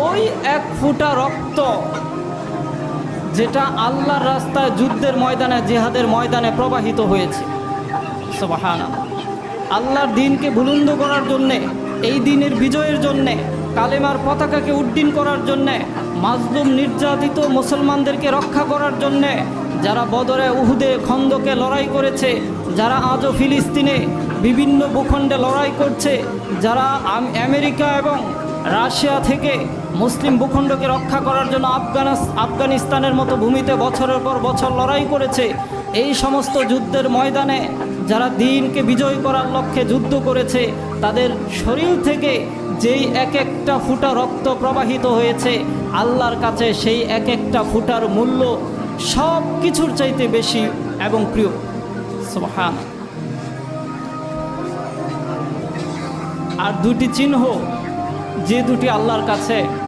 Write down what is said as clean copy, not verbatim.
ওই এক ফোঁটা রক্ত যেটা আল্লাহর রাস্তায় যুদ্ধের ময়দানে, জিহাদের ময়দানে প্রবাহিত হয়েছে। সুবহানাল্লাহ। আল্লাহর দ্বীনকে বুলন্দ করার জন্যে, এই দ্বীনের বিজয়ের জন্যে, কালেমার পতাকাকে উড্ডীন করার জন্যে, মাজলুম নির্যাতিত মুসলমানদেরকে রক্ষা করার জন্যে যারা বদরে, উহুদে, খন্দকে লড়াই করেছে, যারা আজও ফিলিস্তিনে বিভিন্ন ভূখণ্ডে লড়াই করছে, যারা আমেরিকা এবং রাশিয়া থেকে মুসলিম ভূখণ্ডকে রক্ষা করার জন্য আফগানিস্তানের মতো ভূমিতে বছরের পর বছর লড়াই করেছে, এই সমস্ত যুদ্ধের ময়দানে যারা দ্বীনকে বিজয় করার লক্ষ্যে যুদ্ধ করেছে, তাদের শরীর থেকে যেই এক একটা ফোঁটা রক্ত প্রবাহিত হয়েছে, আল্লাহর কাছে সেই এক একটা ফোঁটার মূল্য সব কিছুর চাইতে বেশি এবং প্রিয়। সুবহানাল্লাহ। আর দুটি চিহ্ন, যে দুটি আল্লাহর কাছে